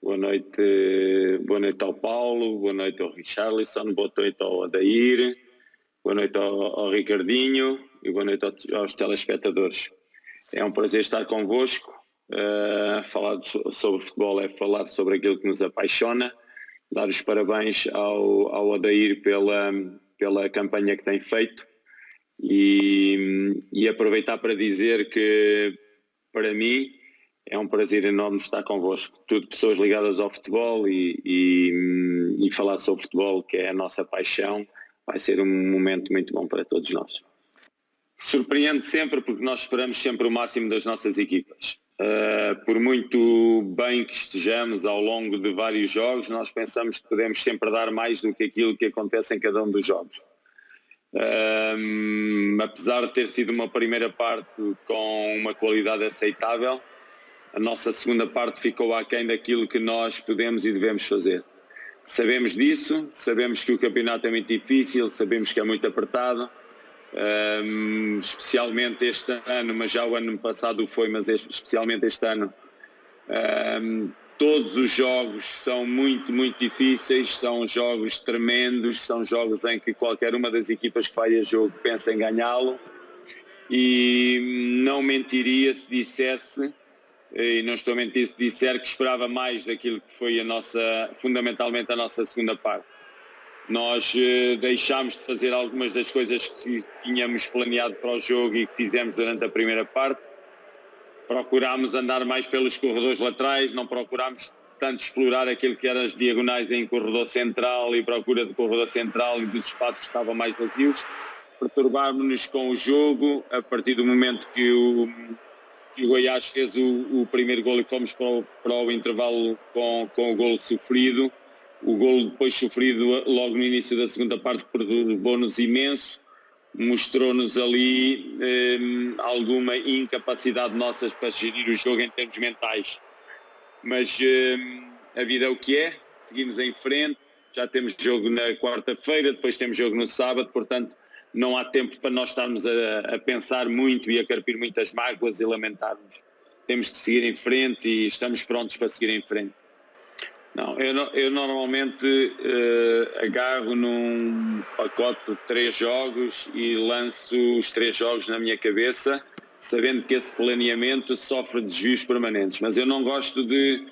Boa noite ao Paulo, boa noite ao Richarlison, boa noite ao Adair, boa noite ao Ricardinho e boa noite aos telespectadores. É um prazer estar convosco. Falar sobre futebol é falar sobre aquilo que nos apaixona. Dar os parabéns ao Adair pela campanha que tem feito e aproveitar para dizer que, para mim, é um prazer enorme estar convosco. Tudo pessoas ligadas ao futebol e falar sobre futebol, que é a nossa paixão, vai ser um momento muito bom para todos nós. Surpreende sempre porque nós esperamos sempre o máximo das nossas equipas. Por muito bem que estejamos ao longo de vários jogos, nós pensamos que podemos sempre dar mais do que aquilo que acontece em cada um dos jogos. Apesar de ter sido uma primeira parte com uma qualidade aceitável, a nossa segunda parte ficou aquém daquilo que nós podemos e devemos fazer. Sabemos disso, sabemos que o campeonato é muito difícil, sabemos que é muito apertado, especialmente este ano, mas já o ano passado foi, mas especialmente este ano. Todos os jogos são muito, muito difíceis, são jogos tremendos, são jogos em que qualquer uma das equipas que faz a jogo pensa em ganhá-lo, e não mentiria se dissesse, e não estou a mentir se disser, que esperava mais daquilo que foi fundamentalmente a nossa segunda parte. Nós deixámos de fazer algumas das coisas que tínhamos planeado para o jogo e que fizemos durante a primeira parte. Procurámos andar mais pelos corredores laterais, não procurámos tanto explorar aquilo que eram as diagonais em corredor central e procura de corredor central e dos espaços que estavam mais vazios. Perturbámos-nos com o jogo a partir do momento que o Goiás fez o primeiro golo e fomos para o intervalo com o golo sofrido. O golo depois sofrido logo no início da segunda parte perturbou-nos imenso, mostrou-nos ali alguma incapacidade nossas para gerir o jogo em termos mentais. Mas a vida é o que é, seguimos em frente, já temos jogo na quarta-feira, depois temos jogo no sábado, portanto não há tempo para nós estarmos a pensar muito e a carpir muitas mágoas e lamentarmos. Temos que seguir em frente e estamos prontos para seguir em frente. Não, eu normalmente agarro num pacote de 3 jogos e lanço os 3 jogos na minha cabeça, sabendo que esse planeamento sofre desvios permanentes. Mas eu não gosto de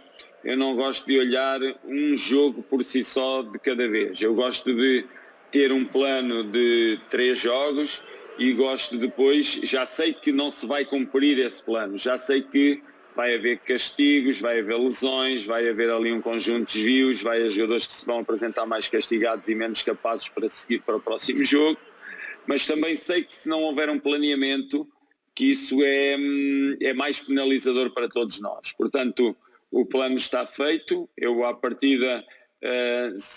olhar um jogo por si só de cada vez. Eu gosto de ter um plano de 3 jogos e gosto depois, já sei que não se vai cumprir esse plano, já sei que vai haver castigos, vai haver lesões, vai haver ali um conjunto de desvios, vai haver jogadores que se vão apresentar mais castigados e menos capazes para seguir para o próximo jogo, mas também sei que se não houver um planeamento, que isso é mais penalizador para todos nós. Portanto, o plano está feito, eu à partida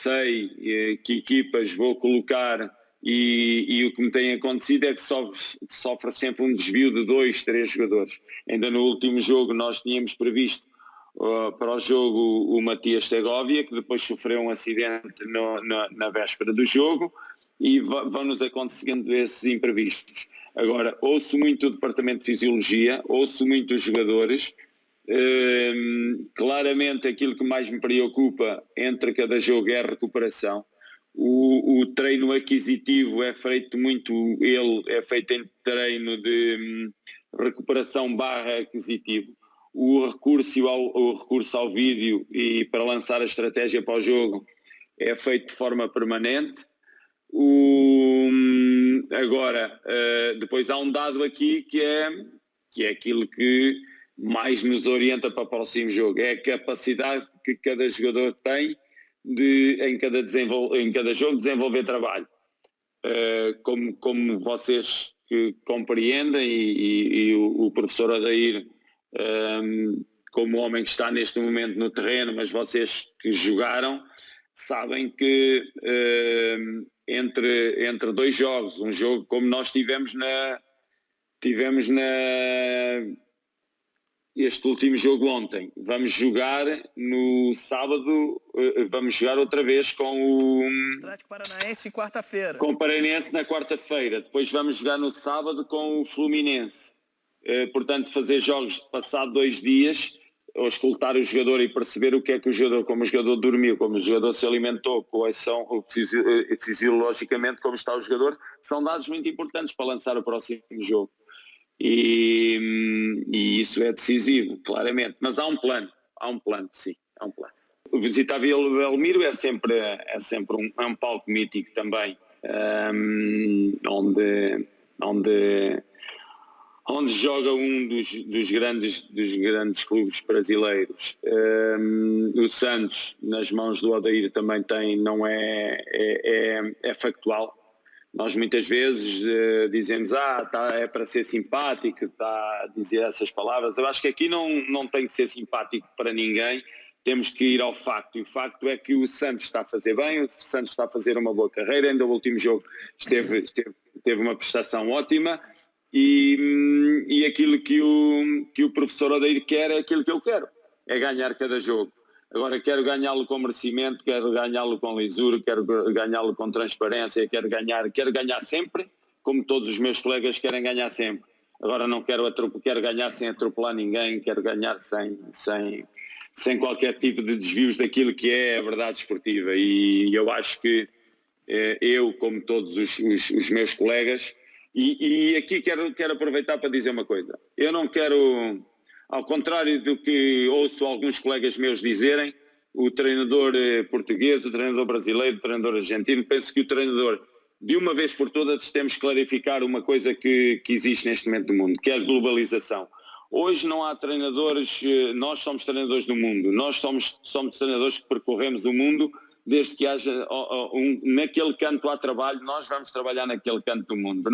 sei que equipas vou colocar e o que me tem acontecido é que sofre sempre um desvio de 2, 3 jogadores. Ainda no último jogo nós tínhamos previsto para o jogo o Matias Segovia, que depois sofreu um acidente na véspera do jogo, e vão-nos acontecendo esses imprevistos. Agora, ouço muito o departamento de fisiologia, ouço muito os jogadores. Claramente aquilo que mais me preocupa entre cada jogo é a recuperação. O treino aquisitivo é feito em treino de recuperação / aquisitivo. O recurso ao vídeo e para lançar a estratégia para o jogo é feito de forma permanente. Agora, depois há um dado aqui que é aquilo que mais nos orienta para o próximo jogo, é a capacidade que cada jogador tem de, em cada jogo, desenvolver trabalho. Como vocês que compreendem e o professor Adair, como homem que está neste momento no terreno, mas vocês que jogaram, sabem que entre 2 jogos, um jogo como nós tivemos este último jogo ontem, vamos jogar no sábado, vamos jogar outra vez com o Atlético Paranaense quarta-feira. Com o Paranaense na quarta-feira, depois vamos jogar no sábado com o Fluminense. Portanto, fazer jogos passado 2 dias, auscultar o jogador e perceber o que é que o jogador, como o jogador dormiu, como o jogador se alimentou, quais são fisiologicamente como está o jogador, são dados muito importantes para lançar o próximo jogo. E isso é decisivo, claramente. Mas há um plano, sim, há um plano. Visitar Vila Belmiro é sempre um palco mítico também, onde joga um dos grandes clubes brasileiros. O Santos, nas mãos do Odair, também é factual. Nós muitas vezes dizemos, é para ser simpático, está a dizer essas palavras. Eu acho que aqui não tem que ser simpático para ninguém, temos que ir ao facto. E o facto é que o Santos está a fazer bem, o Santos está a fazer uma boa carreira, ainda o último jogo teve uma prestação ótima, e aquilo que o professor Odair quer é aquilo que eu quero, é ganhar cada jogo. Agora quero ganhá-lo com merecimento, quero ganhá-lo com lisura, quero ganhá-lo com transparência, quero ganhar sempre, como todos os meus colegas querem ganhar sempre. Agora não quero ganhar sem atropelar ninguém, quero ganhar sem qualquer tipo de desvios daquilo que é a verdade esportiva. E eu acho que eu, como todos os meus colegas, e aqui quero aproveitar para dizer uma coisa. Eu não quero... Ao contrário do que ouço alguns colegas meus dizerem, o treinador português, o treinador brasileiro, o treinador argentino, penso que o treinador, de uma vez por todas, temos que clarificar uma coisa que existe neste momento no mundo, que é a globalização. Hoje não há treinadores, nós somos treinadores do mundo, nós somos treinadores que percorremos o mundo, desde que haja naquele canto há trabalho, nós vamos trabalhar naquele canto do mundo.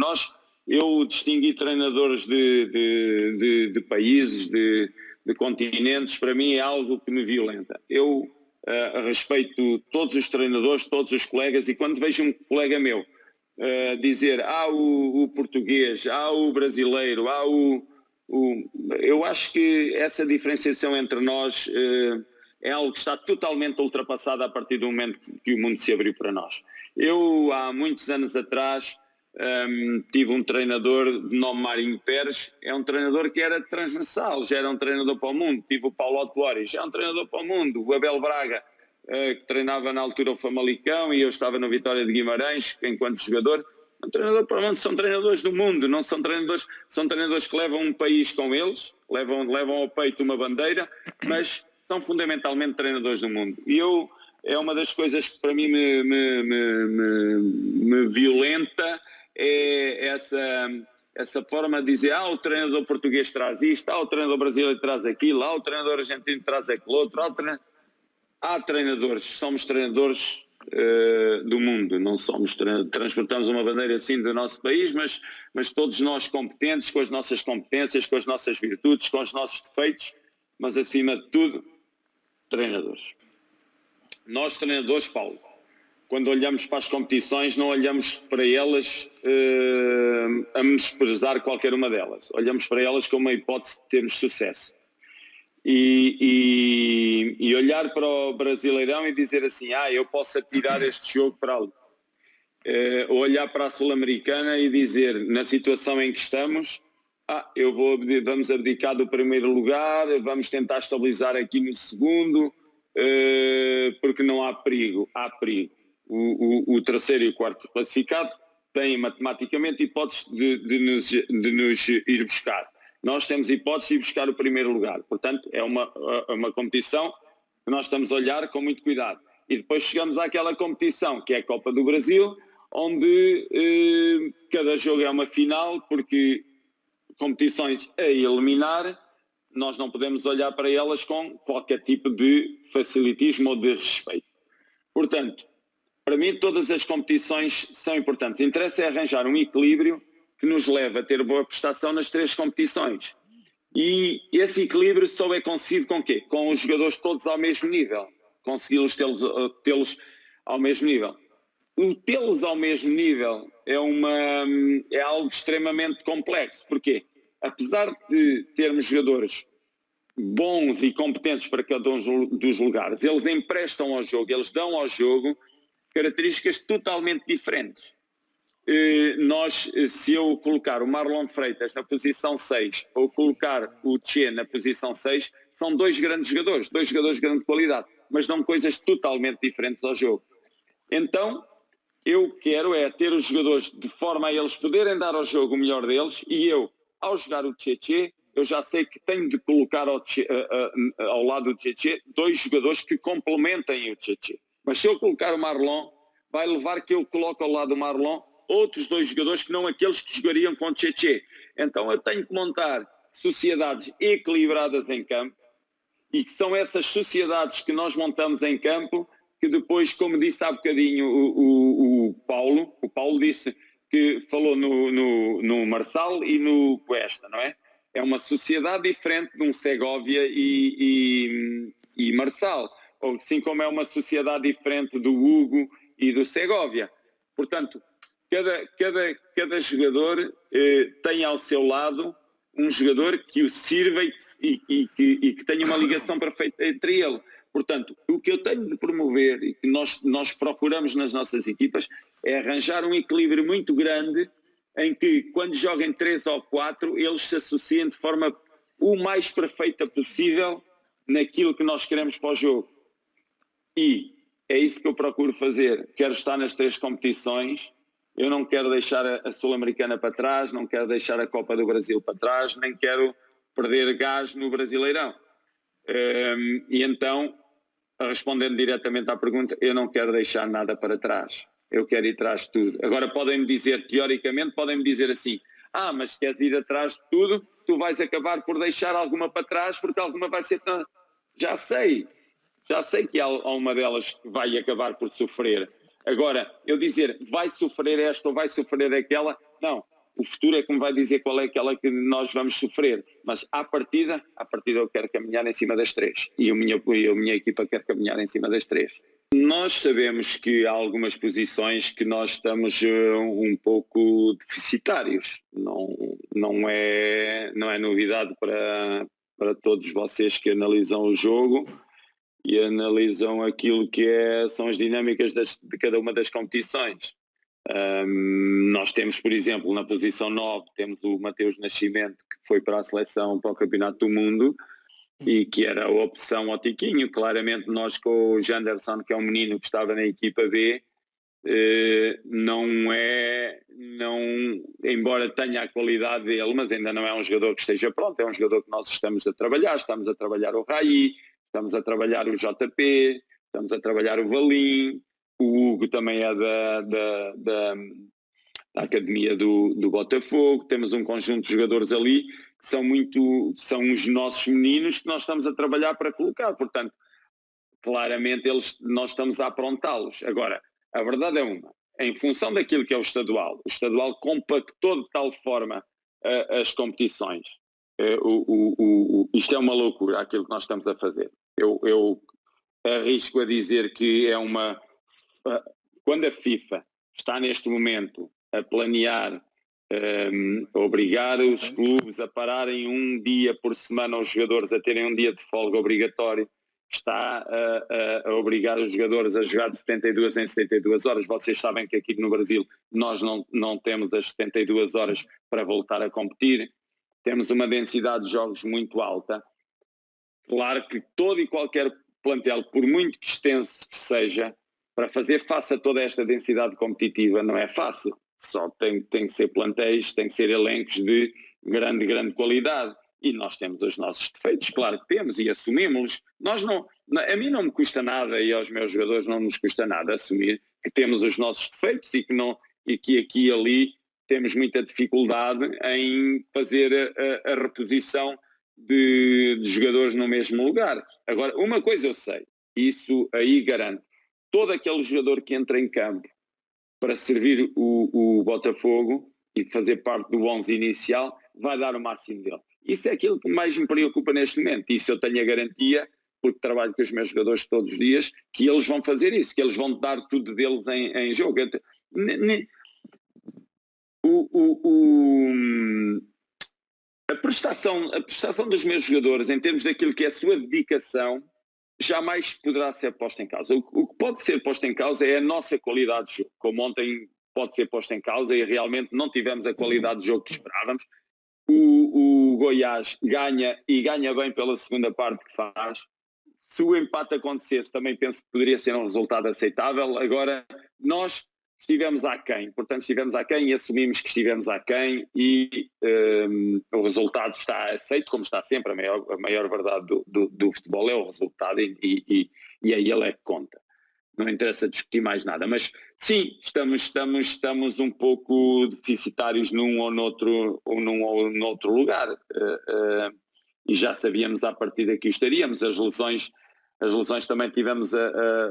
Eu distingui treinadores de países, de continentes, para mim é algo que me violenta. Eu respeito todos os treinadores, todos os colegas, e quando vejo um colega meu dizer o português, o brasileiro, eu acho que essa diferenciação entre nós é algo que está totalmente ultrapassado a partir do momento que o mundo se abriu para nós. Eu, há muitos anos atrás, tive um treinador de nome Marinho Pérez, é um treinador que era transversal, já era um treinador para o mundo. Tive o Paulo Autuori, já é um treinador para o mundo. O Abel Braga, que treinava na altura o Famalicão, e eu estava no Vitória de Guimarães enquanto jogador. Um treinador para o mundo, são treinadores do mundo, não são treinadores que levam um país com eles, levam ao peito uma bandeira, mas são fundamentalmente treinadores do mundo. E é uma das coisas que para mim me violenta, é essa forma de dizer, o treinador português traz isto, o treinador brasileiro traz aquilo, o treinador argentino traz aquilo outro. Há treinadores, somos treinadores do mundo, não somos transportamos uma bandeira assim do nosso país, mas todos nós competentes, com as nossas competências, com as nossas virtudes, com os nossos defeitos, mas acima de tudo, treinadores. Nós treinadores, Paulo, quando olhamos para as competições, não olhamos para elas a menosprezar qualquer uma delas. Olhamos para elas como uma hipótese de termos sucesso. E olhar para o Brasileirão e dizer assim, eu posso atirar este jogo para ali. Olhar para a Sul-Americana e dizer, na situação em que estamos, vamos abdicar do primeiro lugar, vamos tentar estabilizar aqui no segundo, porque não há perigo. Há perigo. O terceiro e o quarto classificado têm matematicamente hipótese de nos ir buscar. Nós temos hipótese de ir buscar o primeiro lugar. Portanto, é uma competição que nós estamos a olhar com muito cuidado. E depois chegamos àquela competição, que é a Copa do Brasil, onde cada jogo é uma final, porque competições a eliminar, nós não podemos olhar para elas com qualquer tipo de facilitismo ou de respeito. Portanto, para mim todas as competições são importantes. O interesse é arranjar um equilíbrio que nos leve a ter boa prestação nas três competições. E esse equilíbrio só é conseguido com quê? Com os jogadores todos ao mesmo nível. Consegui-los tê-los ao mesmo nível. O tê-los ao mesmo nível é algo extremamente complexo. Porquê? Apesar de termos jogadores bons e competentes para cada um dos lugares, eles emprestam ao jogo, eles dão ao jogo características totalmente diferentes. Se eu colocar o Marlon Freitas na posição 6 ou colocar o Tchê na posição 6, são dois grandes jogadores de grande qualidade, mas dão coisas totalmente diferentes ao jogo. Então, eu quero ter os jogadores de forma a eles poderem dar ao jogo o melhor deles, e eu, ao jogar o Tchetché, eu já sei que tenho de colocar ao lado do Tchetché dois jogadores que complementem o Tchetché. Mas se eu colocar o Marlon, vai levar que eu coloque ao lado do Marlon outros dois jogadores que não aqueles que jogariam com o Tchetché. Então eu tenho que montar sociedades equilibradas em campo, e que são essas sociedades que nós montamos em campo que depois, como disse há bocadinho o Paulo disse que falou no Marçal e no Cuesta, não é? É uma sociedade diferente de um Segovia e Marçal, assim como é uma sociedade diferente do Hugo e do Segovia. Portanto, cada jogador tem ao seu lado um jogador que o sirva e que tenha uma ligação perfeita entre ele. Portanto, o que eu tenho de promover e que nós procuramos nas nossas equipas é arranjar um equilíbrio muito grande em que, quando joguem 3 ou 4, eles se associem de forma o mais perfeita possível naquilo que nós queremos para o jogo. E é isso que eu procuro fazer. Quero estar nas 3 competições. Eu não quero deixar a Sul-Americana para trás, não quero deixar a Copa do Brasil para trás, nem quero perder gás no Brasileirão. E então, respondendo diretamente à pergunta, eu não quero deixar nada para trás. Eu quero ir atrás de tudo. Agora podem-me dizer, teoricamente, podem-me dizer assim, mas se queres ir atrás de tudo, tu vais acabar por deixar alguma para trás, porque alguma vai ser... Já sei que há uma delas que vai acabar por sofrer. Agora, eu dizer, vai sofrer esta ou vai sofrer aquela, não. O futuro é que me vai dizer qual é aquela que nós vamos sofrer. Mas à partida eu quero caminhar em cima das 3. E a minha equipa quer caminhar em cima das 3. Nós sabemos que há algumas posições que nós estamos um pouco deficitários. Não é novidade para todos vocês que analisam o jogo e analisam aquilo que são as dinâmicas de cada uma das competições. Nós temos, por exemplo, na posição 9, temos o Mateus Nascimento, que foi para a seleção para o Campeonato do Mundo e que era a opção ao Tiquinho. Claramente nós, com o Janderson, que é um menino que estava na equipa B, embora tenha a qualidade dele, mas ainda não é um jogador que esteja pronto. É um jogador que nós estamos a trabalhar o Raí, estamos a trabalhar o JP, estamos a trabalhar o Valim, o Hugo também é da Academia do Botafogo. Temos um conjunto de jogadores ali que são os nossos meninos que nós estamos a trabalhar para colocar. Portanto, claramente nós estamos a aprontá-los. Agora, a verdade é uma, em função daquilo que é o estadual compactou de tal forma as competições. Isto é uma loucura, aquilo que nós estamos a fazer. Eu arrisco a dizer que quando a FIFA está neste momento a planear obrigar os clubes a pararem um dia por semana os jogadores a terem um dia de folga obrigatório, está a obrigar os jogadores a jogar de 72 em 72 horas. Vocês sabem que aqui no Brasil nós não temos as 72 horas para voltar a competir. Temos uma densidade de jogos muito alta. Claro que todo e qualquer plantel, por muito que extenso que seja, para fazer face a toda esta densidade competitiva não é fácil. Só tem que ser plantéis, tem que ser elencos de grande qualidade. E nós temos os nossos defeitos, claro que temos, e assumimos-los. A mim não me custa nada, e aos meus jogadores não nos custa nada assumir que temos os nossos defeitos e que aqui e ali temos muita dificuldade em fazer a reposição de jogadores no mesmo lugar. Agora, uma coisa eu sei, isso aí garanto, todo aquele jogador que entra em campo para servir o Botafogo e fazer parte do 11 inicial, vai dar o máximo dele. Isso é aquilo que mais me preocupa neste momento. Isso eu tenho a garantia, porque trabalho com os meus jogadores todos os dias, que eles vão fazer isso, que eles vão dar tudo deles em jogo. A prestação dos meus jogadores, em termos daquilo que é a sua dedicação, jamais poderá ser posta em causa. O que pode ser posto em causa é a nossa qualidade de jogo. Como ontem pode ser posto em causa e realmente não tivemos a qualidade de jogo que esperávamos. o Goiás ganha e ganha bem pela segunda parte que faz. Se o empate acontecesse, também penso que poderia ser um resultado aceitável. Agora, nós estivemos aquém, portanto estivemos aquém e assumimos que estivemos aquém e o resultado está aceito, como está sempre. A maior verdade do futebol é o resultado e é ele que conta. Não interessa discutir mais nada, mas sim, estamos um pouco deficitários num ou noutro lugar, e já sabíamos à partida que estaríamos. As lesões também tivemos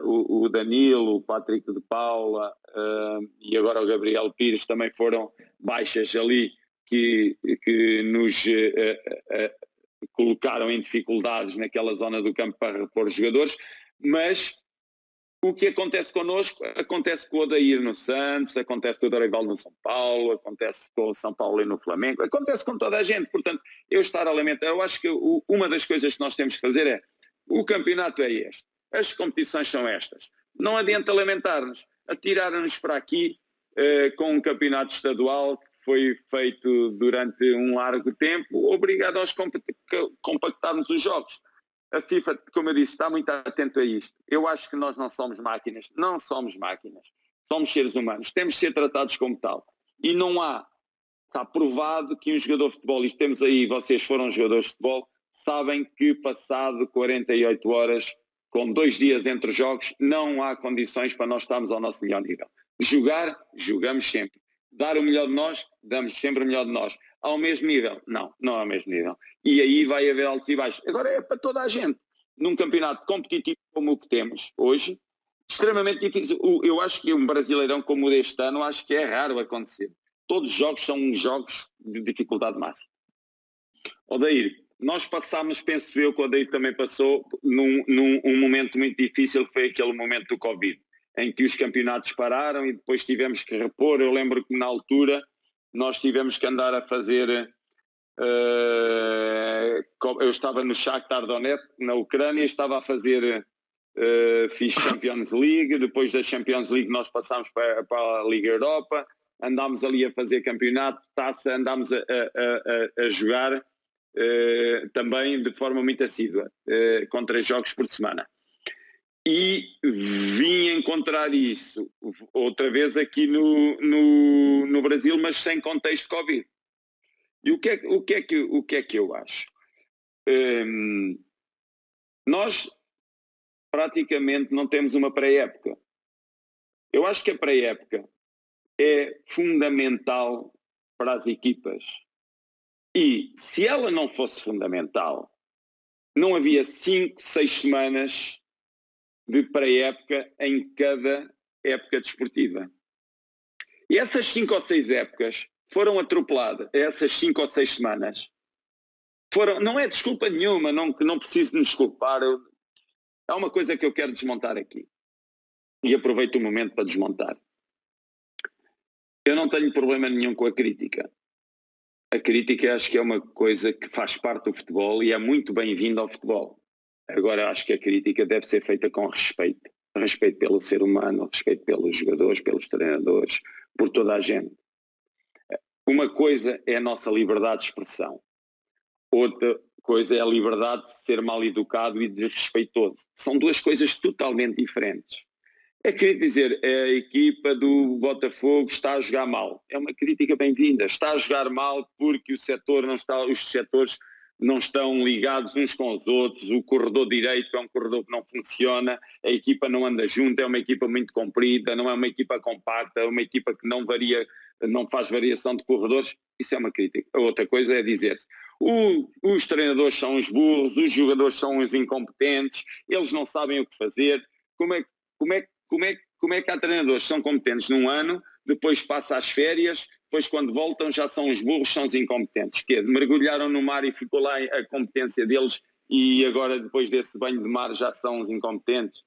o Danilo, o Patrick de Paula e agora o Gabriel Pires, também foram baixas ali que nos colocaram em dificuldades naquela zona do campo para repor os jogadores, mas o que acontece connosco, acontece com o Odair no Santos, acontece com o Dorival no São Paulo, acontece com o São Paulo e no Flamengo, acontece com toda a gente. Portanto, eu estar a lamentar, eu acho que uma das coisas que nós temos que fazer é: o campeonato é este, as competições são estas. Não adianta lamentar-nos, atirar-nos para aqui com um campeonato estadual que foi feito durante um largo tempo, obrigado a compactarmos os jogos. A FIFA, como eu disse, está muito atento a isto. Eu acho que nós não somos máquinas. Não somos máquinas. Somos seres humanos. Temos de ser tratados como tal. E não há, está provado que um jogador de futebol, e temos aí, vocês foram jogadores de futebol, sabem que passado 48 horas, com 2 dias entre jogos, não há condições para nós estarmos ao nosso melhor nível. Jogar, jogamos sempre. Dar o melhor de nós, damos sempre o melhor de nós. Ao mesmo nível? Não ao mesmo nível. E aí vai haver altos e baixos. Agora é para toda a gente. Num campeonato competitivo como o que temos hoje, extremamente difícil. Eu acho que um Brasileirão como o deste ano, acho que é raro acontecer. Todos os jogos são jogos de dificuldade máxima. Odair, nós passámos, penso eu, que o Odair também passou num momento muito difícil, que foi aquele momento do Covid, em que os campeonatos pararam e depois tivemos que repor. Eu lembro que na altura nós tivemos que andar a fazer... eu estava no Shakhtar Donetsk, na Ucrânia, estava a fazer... fiz Champions League, depois da Champions League nós passámos para a Liga Europa, andámos ali a fazer campeonato, taça, andámos a jogar também de forma muito assídua, com 3 jogos por semana. E vim encontrar isso outra vez aqui no Brasil, mas sem contexto Covid. E o que é que eu acho? Nós praticamente não temos uma pré-época. Eu acho que a pré-época é fundamental para as equipas. E se ela não fosse fundamental, não havia 5, 6 semanas de pré-época em cada época desportiva. E essas 5 ou 6 épocas foram atropeladas, essas 5 ou 6 semanas. Não é desculpa nenhuma, não preciso me desculpar. Há uma coisa que eu quero desmontar aqui. E aproveito o momento para desmontar. Eu não tenho problema nenhum com a crítica. A crítica acho que é uma coisa que faz parte do futebol e é muito bem-vinda ao futebol. Agora acho que a crítica deve ser feita com respeito. Respeito pelo ser humano, respeito pelos jogadores, pelos treinadores, por toda a gente. Uma coisa é a nossa liberdade de expressão. Outra coisa é a liberdade de ser mal educado e desrespeitoso. São 2 coisas totalmente diferentes. É querer dizer, a equipa do Botafogo está a jogar mal. É uma crítica bem-vinda. Está a jogar mal porque os setores não estão ligados uns com os outros. O corredor direito é um corredor que não funciona. A equipa não anda junto. É uma equipa muito comprida. Não é uma equipa compacta. É uma equipa que não faz variação de corredores. Isso é uma crítica. A outra coisa é dizer-se: os treinadores são os burros, os jogadores são os incompetentes, eles não sabem o que fazer. Como é que há treinadores que são competentes num ano, depois passa as férias, depois quando voltam já são os burros, são os incompetentes? Que mergulharam no mar e ficou lá a competência deles e agora depois desse banho de mar já são os incompetentes?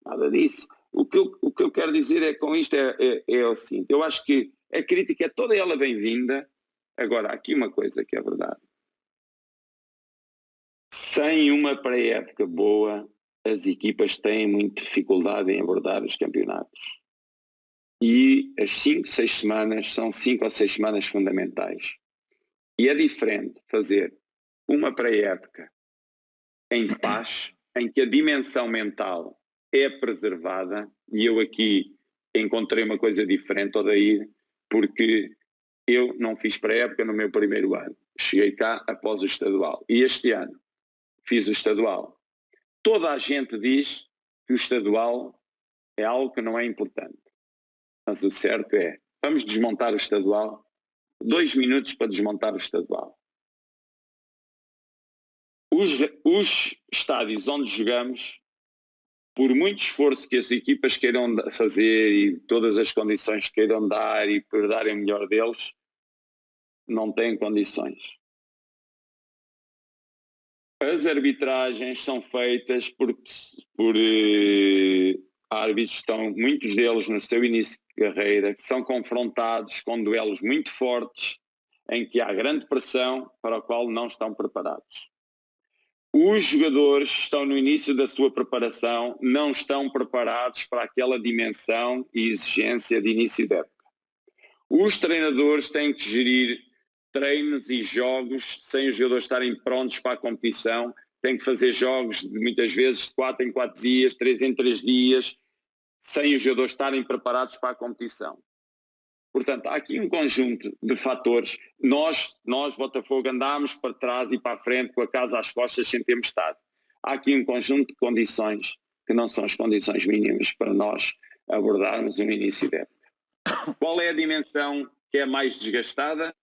Nada disso. O que eu quero dizer com isto é o seguinte: eu acho que a crítica é toda ela bem-vinda. Agora, há aqui uma coisa que é verdade. Sem uma pré-época boa, as equipas têm muita dificuldade em abordar os campeonatos. E as 5, 6 semanas são 5 ou 6 semanas fundamentais. E é diferente fazer uma pré-época em paz, em que a dimensão mental é preservada, e eu aqui encontrei uma coisa diferente, Odair, porque eu não fiz pré-época no meu primeiro ano. Cheguei cá após o estadual. E este ano fiz o estadual. Toda a gente diz que o estadual é algo que não é importante. Mas o certo é, vamos desmontar o estadual. 2 minutos para desmontar o estadual. Os estádios onde jogamos, por muito esforço que as equipas queiram fazer e todas as condições que queiram dar e por darem o melhor deles, não têm condições. As arbitragens são feitas por árbitros que estão, muitos deles no seu início de carreira, que são confrontados com duelos muito fortes, em que há grande pressão para o qual não estão preparados. Os jogadores estão no início da sua preparação, não estão preparados para aquela dimensão e exigência de início de época. Os treinadores têm que gerir treinos e jogos sem os jogadores estarem prontos para a competição, têm que fazer jogos muitas vezes de 4 em 4 dias, 3 em 3 dias, sem os jogadores estarem preparados para a competição. Portanto, há aqui um conjunto de fatores. Nós, Botafogo, andámos para trás e para a frente com a casa às costas sem termos estado. Há aqui um conjunto de condições que não são as condições mínimas para nós abordarmos um início de época. Qual é a dimensão que é mais desgastada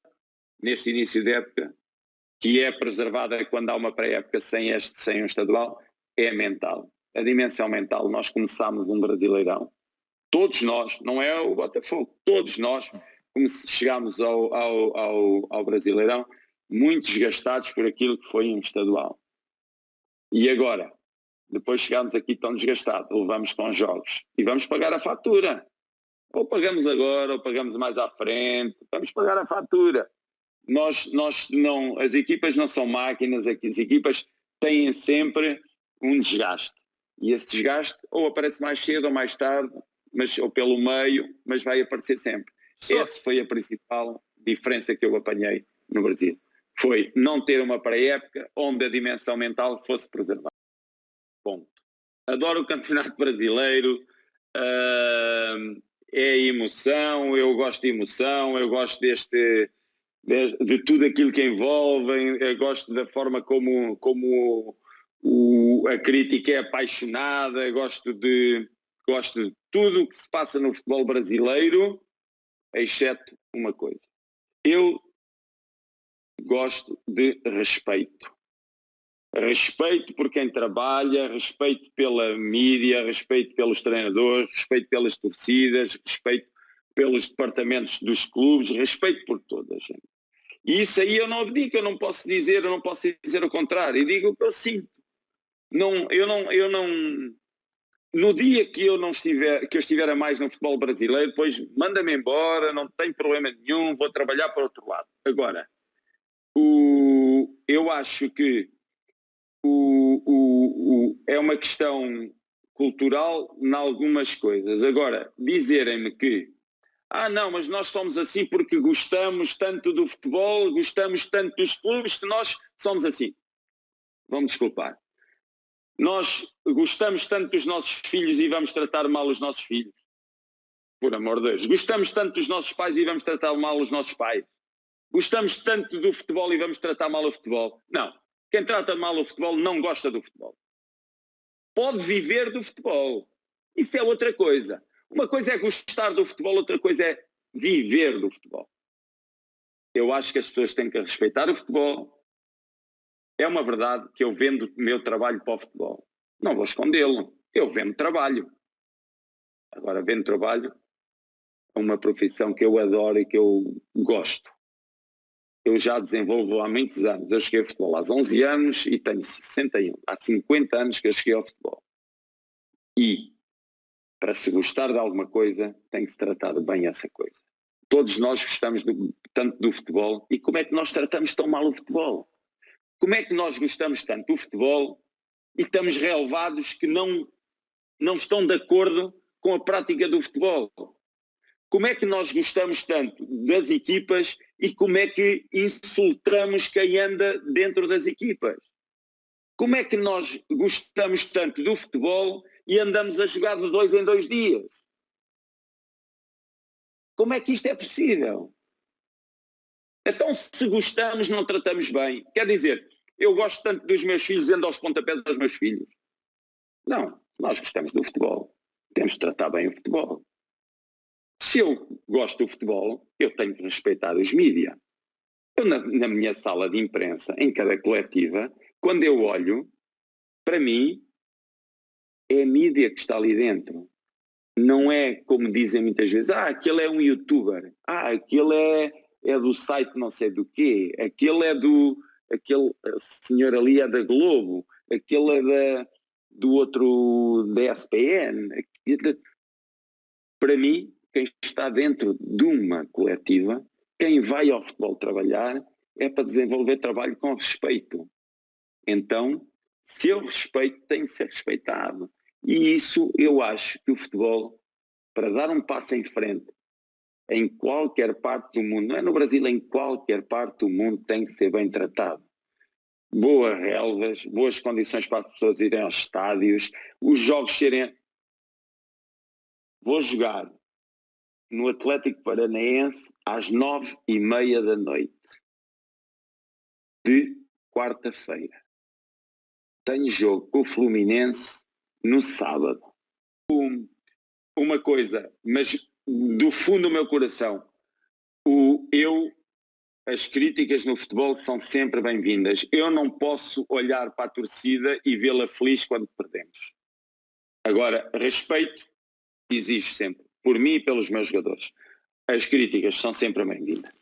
neste início de época, que é preservada quando há uma pré-época sem um estadual? É a mental. A dimensão mental. Nós começámos um Brasileirão. Todos nós, não é o Botafogo, todos nós chegámos ao Brasileirão muito desgastados por aquilo que foi um estadual. E agora, depois chegámos aqui tão desgastados, levamos com jogos e vamos pagar a fatura. Ou pagamos agora, ou pagamos mais à frente, vamos pagar a fatura. As equipas não são máquinas, as equipas têm sempre um desgaste. E esse desgaste ou aparece mais cedo ou mais tarde, ou pelo meio, mas vai aparecer sempre. Essa foi a principal diferença que eu apanhei no Brasil. Foi não ter uma pré-época onde a dimensão mental fosse preservada. Ponto. Adoro o Campeonato Brasileiro, é emoção, eu gosto de emoção, eu gosto de tudo aquilo que envolve, eu gosto da forma como a crítica é apaixonada, gosto de tudo o que se passa no futebol brasileiro, exceto uma coisa. Eu gosto de respeito. Respeito por quem trabalha, respeito pela mídia, respeito pelos treinadores, respeito pelas torcidas, respeito pelos departamentos dos clubes, respeito por toda a gente. E isso aí eu não abdico, eu não posso dizer o contrário. Eu digo o que eu sinto. No dia que eu estiver a mais no futebol brasileiro, depois manda-me embora, não tenho problema nenhum, vou trabalhar para outro lado. Agora, eu acho que é uma questão cultural em algumas coisas. Agora, dizerem-me que não, mas nós somos assim porque gostamos tanto do futebol, gostamos tanto dos clubes, que nós somos assim. Vão-me desculpar. Nós gostamos tanto dos nossos filhos e vamos tratar mal os nossos filhos. Por amor de Deus. Gostamos tanto dos nossos pais e vamos tratar mal os nossos pais. Gostamos tanto do futebol e vamos tratar mal o futebol. Não. Quem trata mal o futebol não gosta do futebol. Pode viver do futebol. Isso é outra coisa. Uma coisa é gostar do futebol, outra coisa é viver do futebol. Eu acho que as pessoas têm que respeitar o futebol. É uma verdade que eu vendo o meu trabalho para o futebol. Não vou escondê-lo. Eu vendo trabalho. Agora, vendo trabalho é uma profissão que eu adoro e que eu gosto. Eu já desenvolvo há muitos anos. Eu cheguei ao futebol há 11 anos e tenho 61. Há 50 anos que eu cheguei ao futebol. E, para se gostar de alguma coisa, tem que se tratar bem essa coisa. Todos nós gostamos tanto do futebol. E como é que nós tratamos tão mal o futebol? Como é que nós gostamos tanto do futebol e estamos relevados que não estão de acordo com a prática do futebol? Como é que nós gostamos tanto das equipas e como é que insultamos quem anda dentro das equipas? Como é que nós gostamos tanto do futebol e andamos a jogar de 2 em 2 dias? Como é que isto é possível? Então, se gostamos, não tratamos bem. Quer dizer, eu gosto tanto dos meus filhos e ando aos pontapés dos meus filhos. Não, nós gostamos do futebol. Temos de tratar bem o futebol. Se eu gosto do futebol, eu tenho que respeitar os mídias. Eu, na minha sala de imprensa, em cada coletiva, quando eu olho, para mim, é a mídia que está ali dentro. Não é como dizem muitas vezes, aquele é um youtuber, aquele é do site não sei do quê, aquele senhor ali é da Globo, aquele é do outro da ESPN. Para mim, quem está dentro de uma coletiva, quem vai ao futebol trabalhar, é para desenvolver trabalho com respeito. Então, se eu respeito, tem de ser respeitado. E isso eu acho que o futebol, para dar um passo em frente, em qualquer parte do mundo, não é no Brasil, em qualquer parte do mundo, tem que ser bem tratado. Boas relvas, boas condições para as pessoas irem aos estádios, os jogos serem... Vou jogar no Atlético Paranaense às 9h30 da noite, de quarta-feira. Tenho jogo com o Fluminense no sábado. Uma coisa, mas do fundo do meu coração, as críticas no futebol são sempre bem-vindas. Eu não posso olhar para a torcida e vê-la feliz quando perdemos. Agora, respeito exige sempre, por mim e pelos meus jogadores. As críticas são sempre bem-vindas.